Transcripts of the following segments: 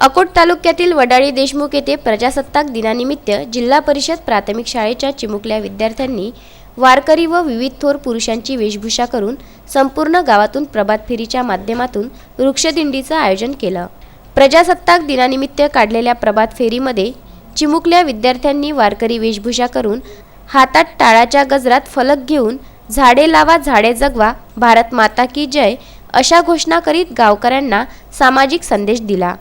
अकोट तालुक्यातील वडाळी देशमुख येथे प्रजासत्ताक दिनानिमित्त जिल्हा परिषद प्राथमिक शाळेच्या चिमुकल्या विद्यार्थ्यांनी वारकरी व विविध थोर पुरुषांची वेशभूषा करून संपूर्ण गावातून प्रभात फेरीच्या माध्यमातून वृक्षदिंडीचं आयोजन केलं। प्रजासत्ताक दिनानिमित्त काढलेल्या प्रभात फेरीमध्ये चिमुकल्या विद्यार्थ्यांनी वारकरी वेशभूषा करून हातात टाळाच्या गजरात फलक घेऊन झाडे लावा झाडे जगवा भारत माता की जय अशा घोषणा करीत गावकऱ्यांना सामाजिक संदेश दिला।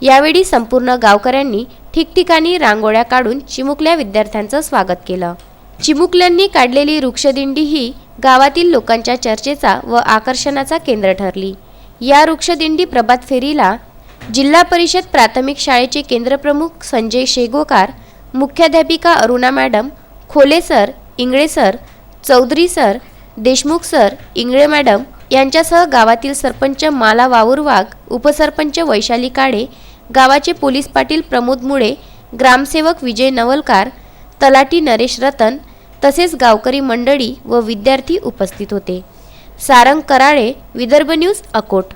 यावेळी संपूर्ण गावकऱ्यांनी ठिकठिकाणी रांगोळ्या काढून चिमुकल्या विद्यार्थ्यांचं स्वागत केलं। चिमुकल्यांनी काढलेली वृक्षदिंडी ही गावातील लोकांच्या चर्चेचा व आकर्षणाचा केंद्र ठरली। या वृक्षदिंडी प्रभात फेरीला जिल्हा परिषद प्राथमिक शाळेचे केंद्रप्रमुख संजय शेगोकार, मुख्याध्यापिका Aruna madam, Khole sir, Ingale sir, Chaudhari sir, Deshmukh sir, Ingale madam यांच्यासह गावातील सरपंच माला वावुरवाघ, उपसरपंच वैशाली काळे, गावाचे पोलीस पाटील प्रमोद मुळे, ग्रामसेवक विजय नवलकार, तलाठी नरेश रतन तसेच गावकरी मंडळी व विद्यार्थी उपस्थित होते। सारंग कराळे, विदर्भ न्यूज, अकोट।